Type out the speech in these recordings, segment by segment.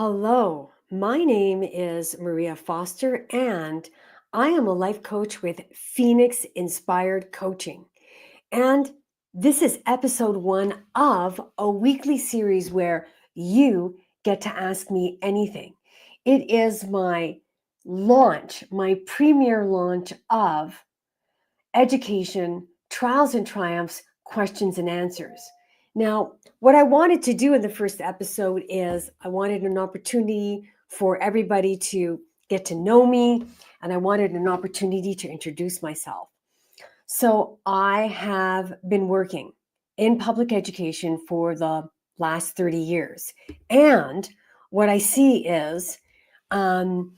Hello, my name is Maria Foster, and I am a life coach with Phoenix Inspired Coaching. And this is episode one of a weekly series where you get to ask me anything. It is my premiere launch of Education, Trials and Triumphs, Questions and Answers. Now, what I wanted to do in the first episode is I wanted an opportunity for everybody to get to know me, and I wanted an opportunity to introduce myself. So I have been working in public education for the last 30 years. And what I see is, um,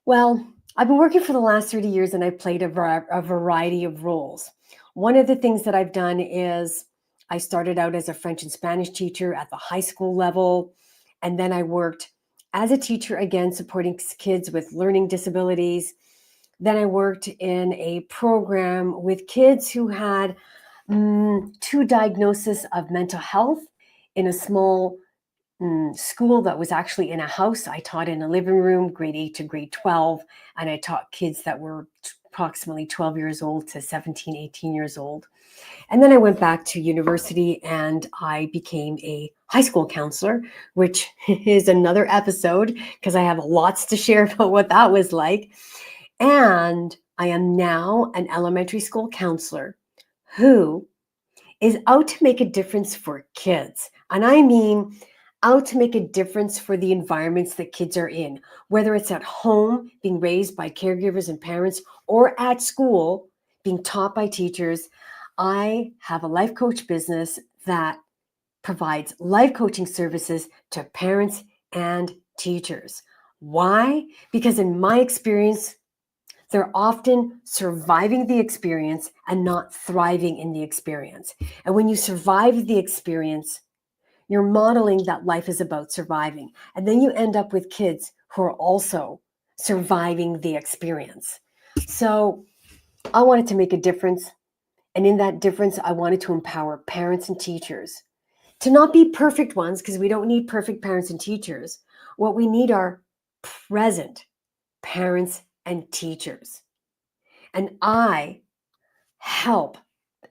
well, I've been working for the last 30 years and I've played a variety of roles. One of the things that I've done is I started out as a French and Spanish teacher at the high school level. And then I worked as a teacher again, supporting kids with learning disabilities. Then I worked in a program with kids who had two diagnoses of mental health in a small school that was actually in a house. I taught in a living room, grade 8 to grade 12, and I taught kids that were approximately 12 years old to 17, 18 years old. And then I went back to university and I became a high school counselor, which is another episode because I have lots to share about what that was like. And I am now an elementary school counselor who is out to make a difference for kids. And I mean, out to make a difference for the environments that kids are in, whether it's at home, being raised by caregivers and parents, or at school, being taught by teachers. I have a life coach business that provides life coaching services to parents and teachers. Why? Because in my experience, they're often surviving the experience and not thriving in the experience. And when you survive the experience, you're modeling that life is about surviving. And then you end up with kids who are also surviving the experience. So I wanted to make a difference. And in that difference, I wanted to empower parents and teachers to not be perfect ones, because we don't need perfect parents and teachers. What we need are present parents and teachers. And I help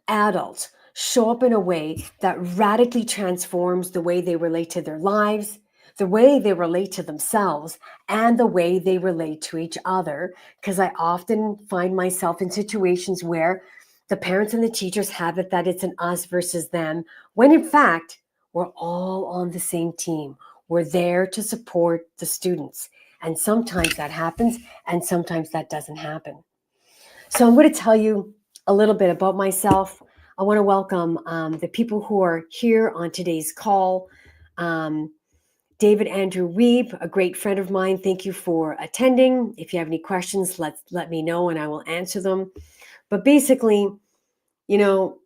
adults show up in a way that radically transforms the way they relate to their lives, the way they relate to themselves, and the way they relate to each other. Because I often find myself in situations where the parents and the teachers have it that it's an us versus them, when in fact, we're all on the same team. We're there to support the students. And sometimes that happens, and sometimes that doesn't happen. So I'm going to tell you a little bit about myself. I want to welcome the people who are here on today's call. David Andrew Weeb, a great friend of mine. Thank you for attending. If you have any questions, let me know and I will answer them. But basically, you know,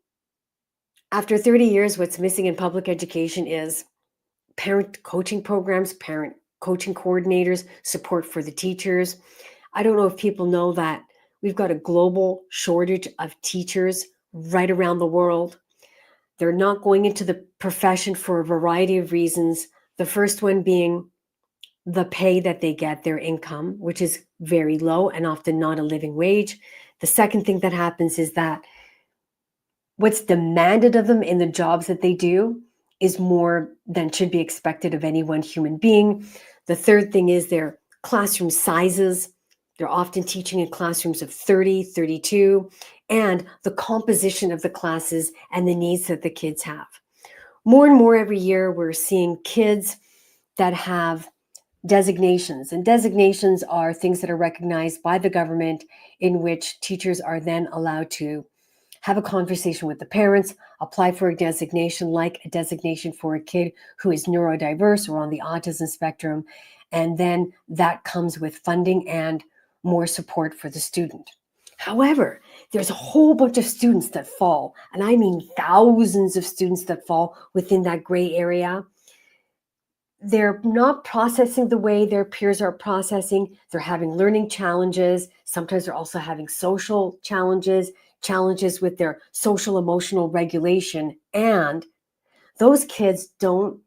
after 30 years, what's missing in public education is parent coaching programs, parent coaching coordinators, support for the teachers. I don't know if people know that we've got a global shortage of teachers right around the world. They're not going into the profession for a variety of reasons. The first one being the pay that they get, their income, which is very low and often not a living wage. The second thing that happens is that what's demanded of them in the jobs that they do is more than should be expected of any one human being. The third thing is their classroom sizes. They're often teaching in classrooms of 30, 32, and the composition of the classes and the needs that the kids have. More and more every year, we're seeing kids that have designations, and designations are things that are recognized by the government in which teachers are then allowed to have a conversation with the parents, apply for a designation like a designation for a kid who is neurodiverse or on the autism spectrum, and then that comes with funding and more support for the student. However, there's a whole bunch of students that fall, and I mean thousands of students that fall within that gray area. They're not processing the way their peers are processing. They're having learning challenges. Sometimes they're also having social challenges with their social emotional regulation. And those kids don't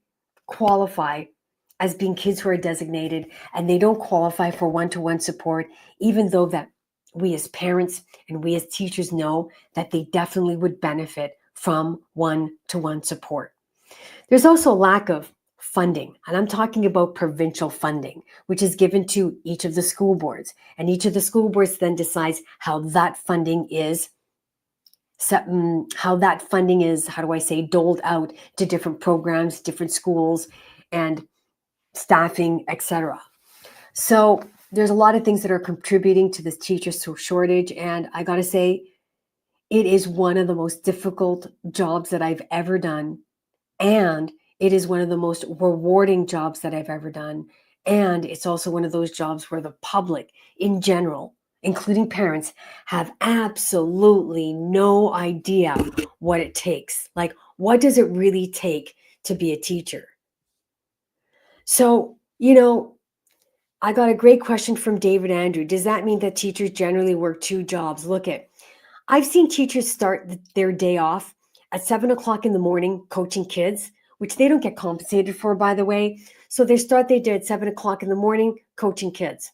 qualify as being kids who are designated and they don't qualify for one-to-one support, even though that we as parents and we as teachers know that they definitely would benefit from one-to-one support. There's also a lack of funding, and I'm talking about provincial funding, which is given to each of the school boards, and each of the school boards then decides how that funding is doled out to different programs, different schools, and staffing, etc. So there's a lot of things that are contributing to this teacher shortage, and I gotta say, it is one of the most difficult jobs that I've ever done, and it is one of the most rewarding jobs that I've ever done. And it's also one of those jobs where the public in general, including parents, have absolutely no idea what it takes. Like, what does it really take to be a teacher? So, I got a great question from David Andrew. Does that mean that teachers generally work two jobs? I've seen teachers start their day off at 7 o'clock in the morning coaching kids, which they don't get compensated for, by the way. So they start their day at 7 o'clock in the morning coaching kids.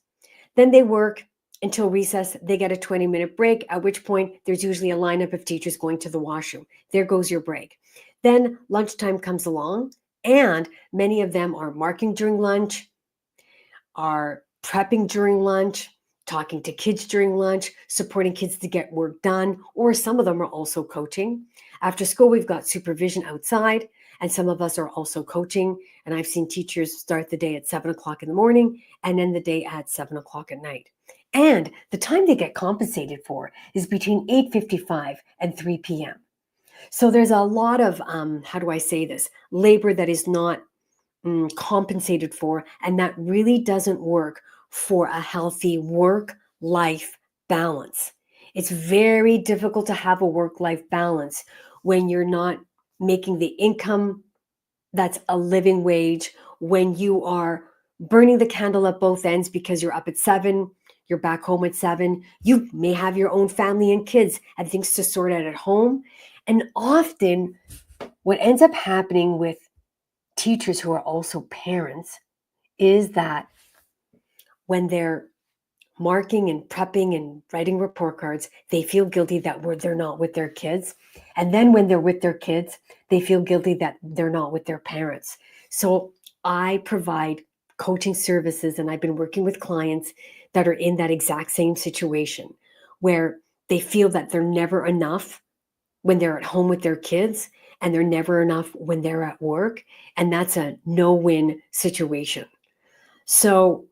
Then they work until recess. They get a 20-minute break, at which point there's usually a lineup of teachers going to the washroom. There goes your break. Then lunchtime comes along, and many of them are marking during lunch, are prepping during lunch, talking to kids during lunch, supporting kids to get work done, or some of them are also coaching. After school, we've got supervision outside, and some of us are also coaching. And I've seen teachers start the day at 7 o'clock in the morning and end the day at 7 o'clock at night. And the time they get compensated for is between 8:55 and 3 p.m. So there's a lot of, labor that is not compensated for, and that really doesn't work for a healthy work-life balance. It's very difficult to have a work-life balance when you're not making the income that's a living wage, when you are burning the candle at both ends because you're up at 7, you're back home at 7, you may have your own family and kids and things to sort out at home. And often what ends up happening with teachers who are also parents is that when they're marking and prepping and writing report cards, they feel guilty that they're not with their kids. And then when they're with their kids, they feel guilty that they're not with their parents. So I provide coaching services, and I've been working with clients that are in that exact same situation where they feel that they're never enough when they're at home with their kids, and they're never enough when they're at work. And that's a no-win situation. So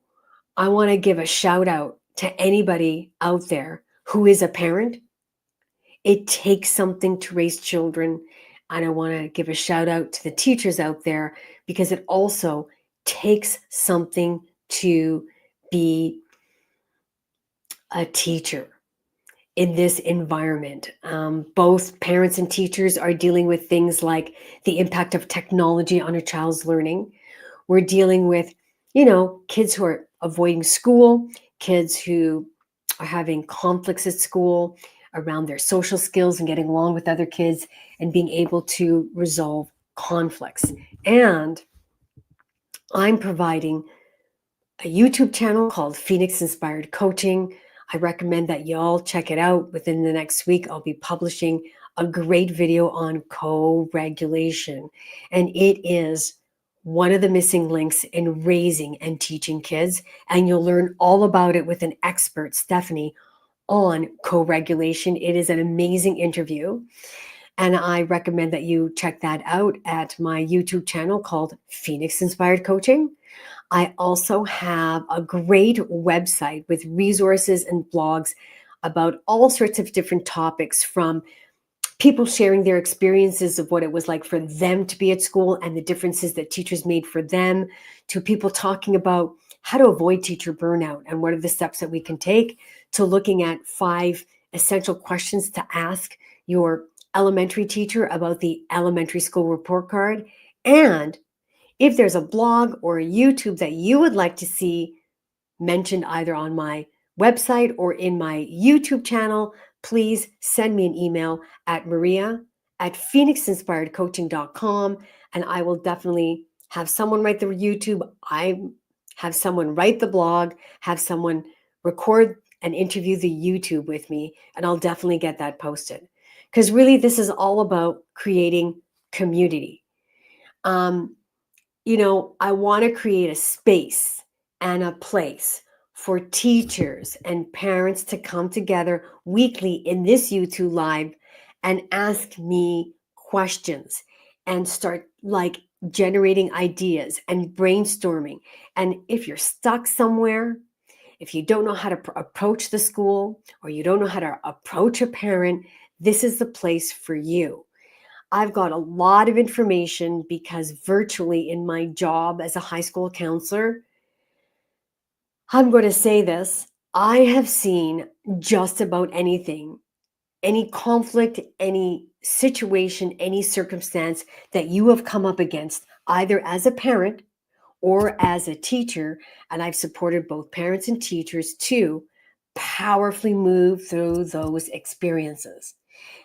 I want to give a shout out to anybody out there who is a parent. It takes something to raise children. And I want to give a shout out to the teachers out there, because it also takes something to be a teacher in this environment. Both parents and teachers are dealing with things like the impact of technology on a child's learning. We're dealing with, kids who are avoiding school, kids who are having conflicts at school around their social skills and getting along with other kids and being able to resolve conflicts. And I'm providing a YouTube channel called Phoenix Inspired Coaching. I recommend that y'all check it out. Within the next week, I'll be publishing a great video on co-regulation. And it is one of the missing links in raising and teaching kids. And you'll learn all about it with an expert, Stephanie, on co-regulation. It is an amazing interview. And I recommend that you check that out at my YouTube channel called Phoenix Inspired Coaching. I also have a great website with resources and blogs about all sorts of different topics, from people sharing their experiences of what it was like for them to be at school and the differences that teachers made for them, to people talking about how to avoid teacher burnout and what are the steps that we can take, to looking at 5 essential questions to ask your elementary teacher about the elementary school report card. And if there's a blog or a YouTube that you would like to see mentioned either on my website or in my YouTube channel, please send me an email at maria@phoenixinspiredcoaching.com, and I will definitely have someone write the YouTube, I have someone write the blog, have someone record and interview the YouTube with me, and I'll definitely get that posted. Because really, this is all about creating community. Um, I want to create a space and a place for teachers and parents to come together weekly in this YouTube live and ask me questions and start like generating ideas and brainstorming. And if you're stuck somewhere, if you don't know how to approach the school or you don't know how to approach a parent, this is the place for you. I've got a lot of information because virtually in my job as a high school counselor, I'm going to say this, I have seen just about anything, any conflict, any situation, any circumstance that you have come up against, either as a parent or as a teacher. And I've supported both parents and teachers to powerfully move through those experiences.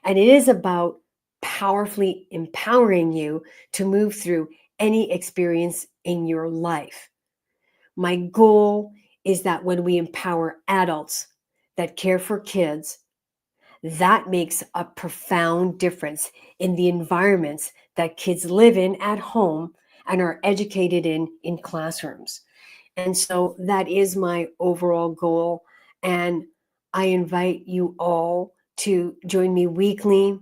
And it is about powerfully empowering you to move through any experience in your life. My goal is that when we empower adults that care for kids, that makes a profound difference in the environments that kids live in at home and are educated in classrooms. And so that is my overall goal. And I invite you all to join me weekly.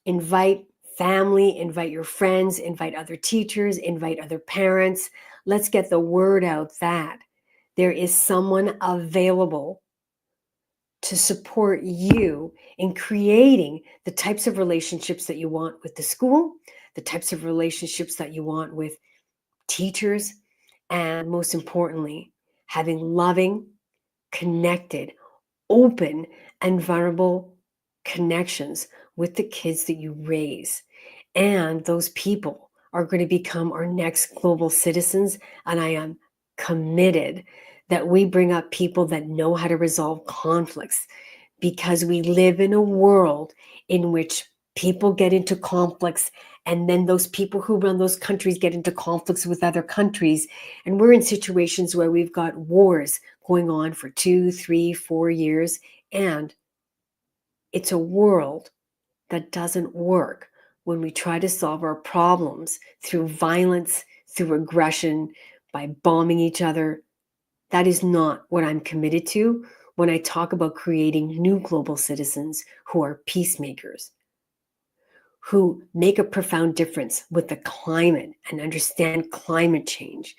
Invite family, invite your friends, invite other teachers, invite other parents. Let's get the word out that there is someone available to support you in creating the types of relationships that you want with the school, the types of relationships that you want with teachers, and most importantly, having loving, connected, open, and vulnerable connections with the kids that you raise. And those people are going to become our next global citizens. And I am committed that we bring up people that know how to resolve conflicts, because we live in a world in which people get into conflicts, and then those people who run those countries get into conflicts with other countries. And we're in situations where we've got wars going on for 2, 3, 4 years. And it's a world that doesn't work when we try to solve our problems through violence, through aggression, by bombing each other. That is not what I'm committed to when I talk about creating new global citizens who are peacemakers, who make a profound difference with the climate and understand climate change,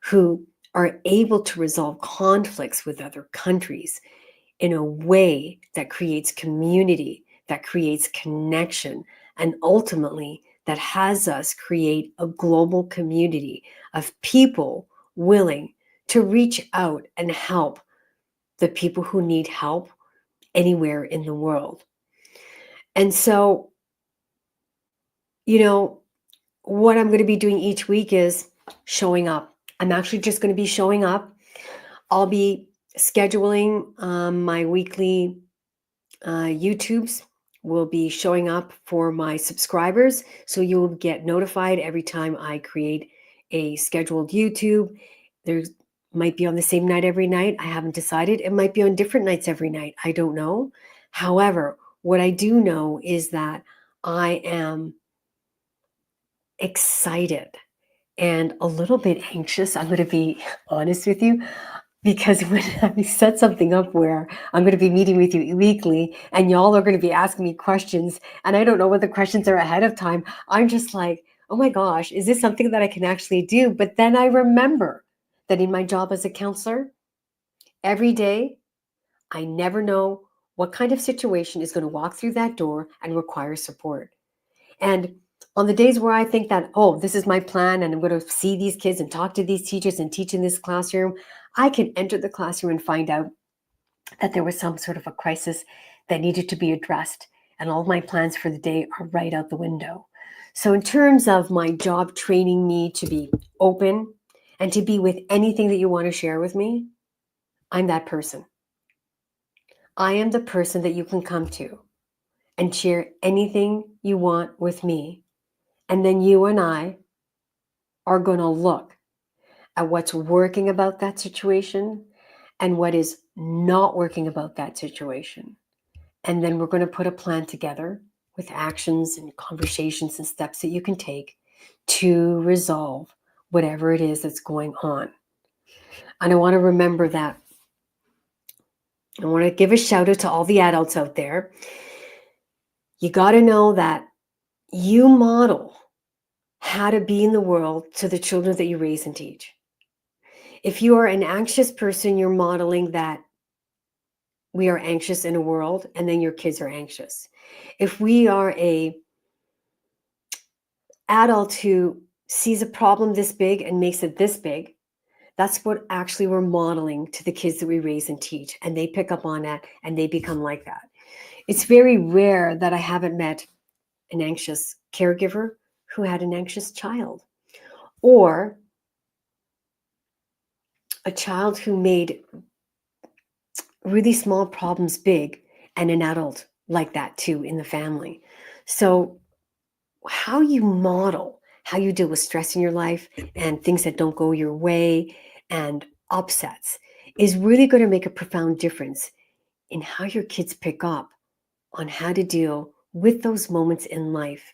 who are able to resolve conflicts with other countries in a way that creates community, that creates connection, and ultimately that has us create a global community of people willing to reach out and help the people who need help anywhere in the world. And so, what I'm going to be doing each week is showing up. I'm actually just going to be showing up. I'll be scheduling my weekly YouTubes. Will be showing up for my subscribers. So you will get notified every time I create a scheduled YouTube. There might be on the same night every night. I haven't decided. It might be on different nights every night. I don't know. However, what I do know is that I am excited and a little bit anxious. I'm going to be honest with you, because when I set something up where I'm going to be meeting with you weekly and y'all are going to be asking me questions, and I don't know what the questions are ahead of time, I'm just like, oh my gosh, is this something that I can actually do? But then I remember that in my job as a counselor, every day, I never know what kind of situation is going to walk through that door and require support. And on the days where I think that, oh, this is my plan and I'm going to see these kids and talk to these teachers and teach in this classroom, I can enter the classroom and find out that there was some sort of a crisis that needed to be addressed. And all my plans for the day are right out the window. So in terms of my job training me to be open and to be with anything that you want to share with me, I'm that person. I am the person that you can come to and share anything you want with me. And then you and I are going to look at what's working about that situation and what is not working about that situation. And then we're going to put a plan together with actions and conversations and steps that you can take to resolve whatever it is that's going on. And I want to remember that. I want to give a shout out to all the adults out there. You got to know that you model how to be in the world to the children that you raise and teach. If you are an anxious person, you're modeling that we are anxious in a world, and then your kids are anxious. If we are a adult who sees a problem this big and makes it this big, that's what actually we're modeling to the kids that we raise and teach, and they pick up on that and they become like that. It's very rare that I haven't met an anxious caregiver who had an anxious child, or a child who made really small problems big, and an adult like that too in the family. So how you model, how you deal with stress in your life and things that don't go your way and upsets is really going to make a profound difference in how your kids pick up on how to deal with those moments in life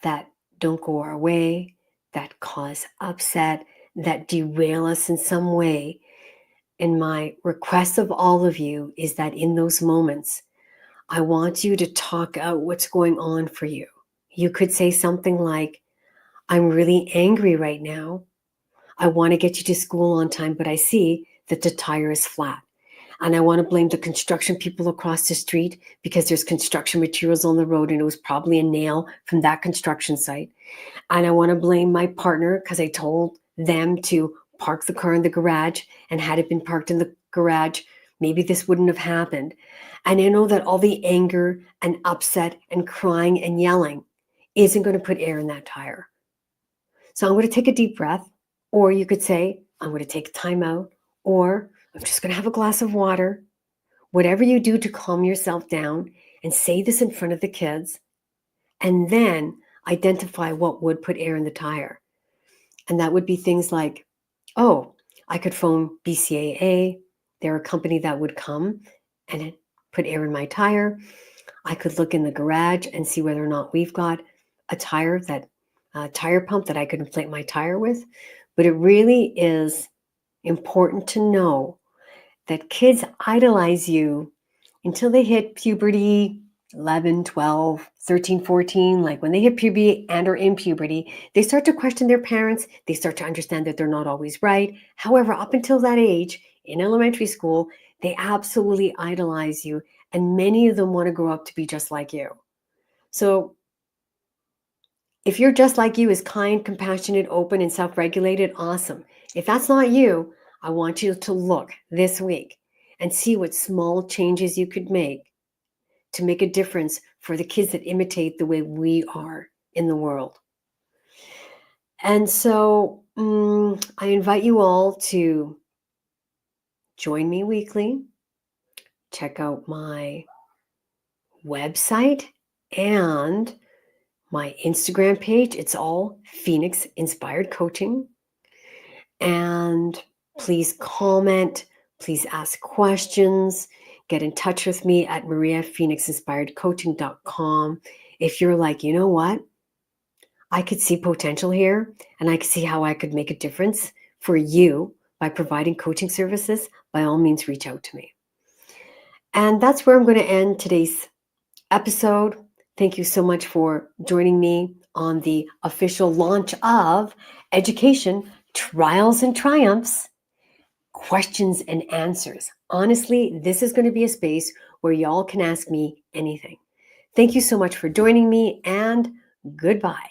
that don't go our way, that cause upset, that derail us in some way. And my request of all of you is that in those moments, I want you to talk out what's going on for you. You could say something like, I'm really angry right now. I want to get you to school on time, but I see that the tire is flat. And I want to blame the construction people across the street because there's construction materials on the road and it was probably a nail from that construction site. And I want to blame my partner because I told them to park the car in the garage, and had it been parked in the garage, maybe this wouldn't have happened. And I know that all the anger and upset and crying and yelling isn't going to put air in that tire. So I'm going to take a deep breath, or you could say, I'm going to take time out, or I'm just going to have a glass of water. Whatever you do to calm yourself down, and say this in front of the kids, and then identify what would put air in the tire. And that would be things like, oh, I could phone BCAA. They're a company that would come and put air in my tire. I could look in the garage and see whether or not we've got a tire pump that I could inflate my tire with. But it really is important to know that kids idolize you until they hit puberty, 11, 12, 13, 14. Like when they hit puberty and are in puberty, they start to question their parents. They start to understand that they're not always right. However, up until that age, in elementary school, they absolutely idolize you. And many of them want to grow up to be just like you. So if you're just like you, is kind, compassionate, open, and self-regulated, awesome. If that's not you, I want you to look this week and see what small changes you could make to make a difference for the kids that imitate the way we are in the world. And so I invite you all to join me weekly, check out my website and my Instagram page. It's all Phoenix Inspired Coaching. And please comment, please ask questions, get in touch with me at mariaphoenixinspiredcoaching.com. If you're like, you know what, I could see potential here and I could see how I could make a difference for you by providing coaching services, by all means, reach out to me. And that's where I'm going to end today's episode. Thank you so much for joining me on the official launch of Education, Trials and Triumphs, Questions and Answers. Honestly, this is going to be a space where y'all can ask me anything. Thank you so much for joining me, and goodbye.